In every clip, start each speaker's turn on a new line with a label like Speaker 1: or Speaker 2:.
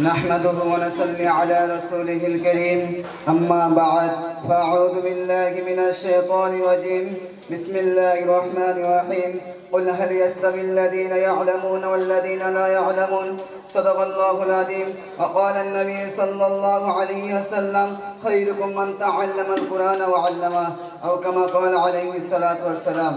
Speaker 1: نحمده ونصلي على رسوله الكريم أما بعد فأعوذ بالله من الشيطان الرجيم بسم الله الرحمن الرحيم قل هل يستوي الذين يعلمون والذين لا يعلمون صدق الله العظيم وقال النبي صلى الله عليه وسلم خيركم من تعلم القرآن وعلمه أو كما قال عليه الصلاة والسلام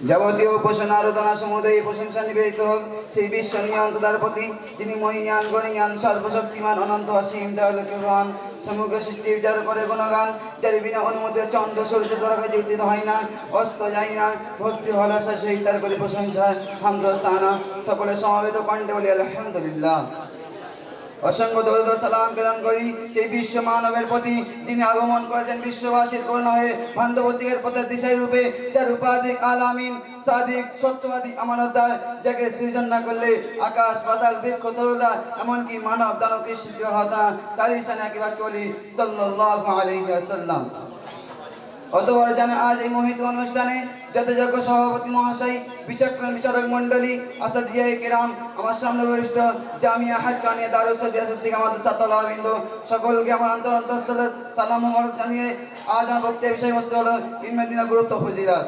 Speaker 1: যাবতীয় উপাসনা আরাধনা সমুদয় প্রশংসা নিবেদিত হোক সেই বিশ্ব নিয়ন্ত্রণার প্রতি যিনি মহিয়ান গণিয়ান সর্বশক্তিমান অনন্ত অসীম দয়ালুবান সমগ্র সৃষ্টি বিচার করে গুণগান যার বিনা অনুমতি চন্দ্র সূর্য তারকা জীবিত হয় না অস্ত যায় না ভক্তি হলাসা সহিত তার করে প্রশংসা হামদ সানা সকলে সমবেত কণ্ঠে বলি আলহামদুলিল্লাহ। অসংখ্য দরুদ ও সালাম প্রেরণ করি সেই বিশ্ব মানবের প্রতি যিনি আগমন করেছেন বিশ্ববাসীর করুণা হয়ে বান্ধবতিকের পথের দিশাই রূপে, যার উপাধি আল আমিন সাদিক সত্যবাদী আমানতদার, যাকে সৃজন না করলে আকাশ পাতাল বৃক্ষ তরুলা এমনকি মানব দানবকে সৃষ্টি হতো না, তারই শানে একবার বলি সাল্লাল্লাহু আলাইহি ওয়াসাল্লাম। অতঃপর জানে আজ এই মোহিত অনুষ্ঠানে যথাযোগ্য সভাপতি মহাশয়, বিচক্ষণ বিচারক মণ্ডলী, আসাদিয়ায়ে কেরাম, আমার সামনে বরিষ্ঠ জামিয়া হাক্কানিয়া দারুস সাদিয়া সিদ্দিকা মাদ্রাসা তলাবিন্দ, সকলকে আমার অন্তঃস্থলে সালাম মোবারক জানিয়ে আজ আমার বক্তব্যের বিষয়বস্তু হলো ইলমে দ্বীনের গুরুত্ব ফজিলত।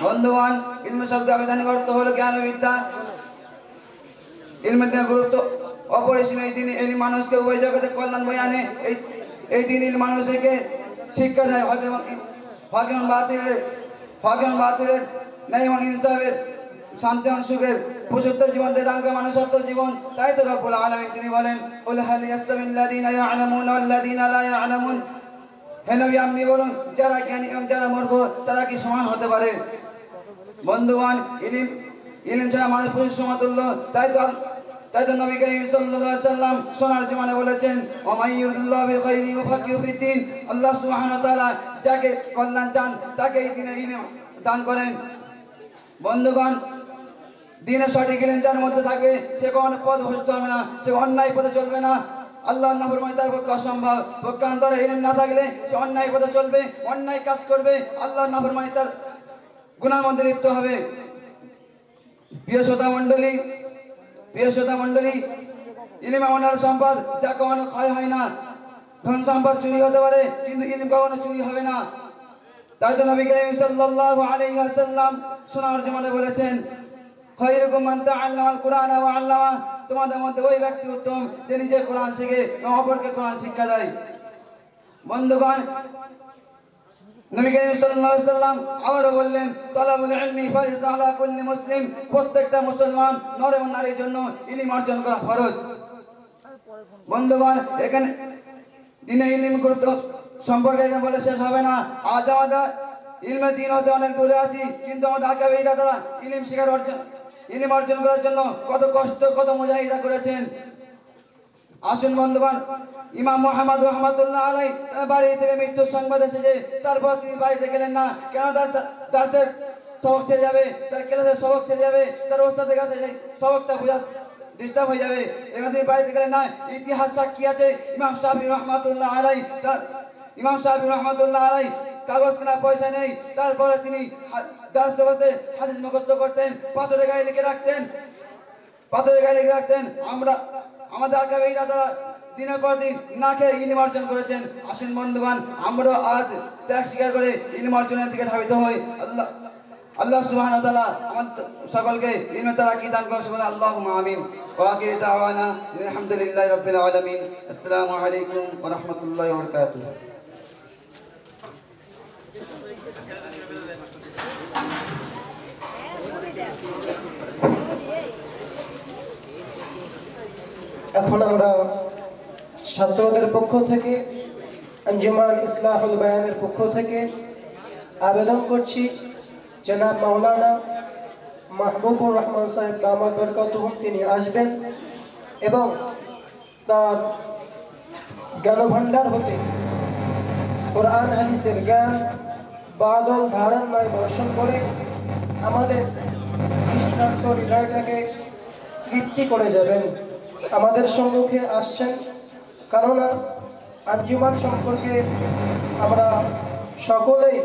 Speaker 1: বন্ধুগণ, ইলমে শব্দ আবিধানিক অর্থ হলো জ্ঞান ও বিদ্যা। ইলমে দ্বীনের গুরুত্ব অপরিসীম। এই দিন এই মানুষকে উভয় জগতে কল্যাণ বয়ে আনে। এই দিন মানুষকে শিক্ষা দেয় ভাগ্যবান বাতিলের ন্যায় এবং ইনসাফের, শান্তি এবং সুখের, পশুত্ব জীবন দান করে মানুষত্ব জীবন। তাই তো রব্বুল আলামিন তিনি বলেন কুল হাল ইয়াস্তাবিল্লাযীনা ইয়া'লামুনা ওয়াল্লাযীনা লা ইয়া'লামুন। হে নবী, আপনি বলুন যারা জ্ঞানী এবং যারা মূর্খ তারা কি সমান হতে পারে? বন্ধুগণ, ইলম ছাড়া মানুষ পশুর সমতুল্য। তাই তো নবী করিম সাল্লাল্লাহু আলাইহি ওয়াসাল্লাম সোনার জমানে বলেছেন ওয়া ইউরিদুল্লাহু বিখাইরি ইউফাক্কিহু ফিদ্দীন। আল্লাহ সুবহানাহু ওয়া তাআলা যাকে কল্যাণ চান তাকে এই দ্বীনে ইলম দান করেন। বন্ধুগণ, দ্বীনের সঠিক ইলম যার মধ্যে থাকবে সে কোনো পথভ্রষ্ট হবে না, সে অন্যায় পথে চলবে না। আল্লাহর নাফরমানি তার পক্ষে অসম্ভব। পক্ষান্তরে ইলম না থাকলে সে অন্যায় পথে চলবে, অন্যায় কাজ করবে, আল্লাহর নাফরমানি তার গুনার মধ্যে লিপ্ত হবে। প্রিয় শ্রোতা মণ্ডলী, ইলম এমন সম্পদ যা কখনো ক্ষয় হয় না। ধন সম্পদ চুরি হতে পারে কিন্তু ইলম কখনো চুরি হবে না। তাই তো নবী করিম সাল্লাল্লাহু আলাইহি ওয়াসাল্লাম সোনার জমানে বলেছেন খায়রুকুম মান তাআল্লামাল কুরআনা ওয়া আল্লামা। তোমাদের মধ্যে ওই ব্যক্তি উত্তম যে নিজে কোরআন শিখে এবং অপরকে কোরআন শিক্ষা দেয়। বন্ধুগণ, নবী করিম সাল্লাল্লাহু আলাইহি ওয়াসাল্লাম আবারও বললেন তালাবুল ইলমি ফরিযা আলা কুল্লি মুসলিম। প্রত্যেকটা মুসলমান নর এবং নারীর জন্য ইলম অর্জন করা ফরজ। বন্ধুগণ, এখানে দ্বীনে ইলম গুরুত্ব সম্পর্কে বলে শেষ হবে না। আজ আমরা ইলমে দ্বীন হতে অনেক দূরে আছি, কিন্তু আমাদের আকাবেরা তারা ইলম অর্জন করার জন্য কত কষ্ট, কত মুজাহিদা করেছেন। আসুন বন্ধুগণ, ইমাম মুহাম্মদ রাহমাতুল্লাহ আলাইহি তার বাড়ি থেকে মৃত্যুর সংবাদ এসেছে, তারপর তিনি বাড়িতে গেলেন না। কেন? তার দার্সের সবক ছেড়ে যাবে, তার ক্লাসের সবক ছেড়ে যাবে, তার ওস্তাদের কাছে সেই সবকটা বোঝা ডিস্টার্ব হয়ে যাবে। এখান থেকে বাড়িতে গেলেন না। ইতিহাস সাক্ষী আছে ইমাম শাফি রাহমাতুল্লাহ আলাইহি কাগজ কেনা পয়সা নেই, তারপরে তিনি দার্সে বসে হাদিস মুখস্থ করতেন, পাথরের গায়ে লিখে রাখতেন। আমাদের আকাবেরা তারা দিনের পর দিন না খেয়ে ইলম অর্জন করেছেন। আসুন বন্ধুগণ, আমরাও আজ ত্যাগ স্বীকার করে ইলম অর্জনের দিকে ধাবিত হই। আল্লাহ সুবহানাহু ওয়া তাআলা আমাদের সকলকে ইলমে তারাক্কি দান করুন। বলে আল্লাহুম্মা আমিন। ওয়া আখিরু দাওয়ানা আলহামদুলিল্লাহি রাব্বিল আলামিন। আসসালামু আলাইকুম ওয়া রাহমাতুল্লাহি ওয়া বারাকাতুহু।
Speaker 2: এখন আমরা ছাত্রদের পক্ষ থেকে, আঞ্জুমান ইসলাহুল বায়ানের পক্ষ থেকে আবেদন করছি জনাব মাওলানা মাহবুবুর রহমান সাহেব দামাত বরকাতুহুম তিনি আসবেন এবং তার জ্ঞানভাণ্ডার হতে কোরআন হাদিসের জ্ঞান বাদল ধারণ নয় বর্ষণ করে আমাদের কৃষ্ণার্থ হৃদয়টাকে তৃপ্তি করে যাবেন। আমাদের সম্মুখে আসছেন, কেননা আঞ্জুমান সম্পর্কে আমরা সকলেই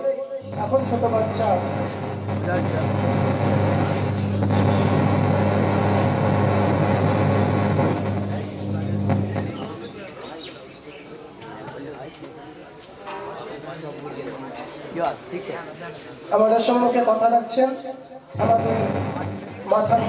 Speaker 2: এখন ছোট বাচ্চা আমাদের সম্মুখে কথা রাখছেন আমাদের মাথার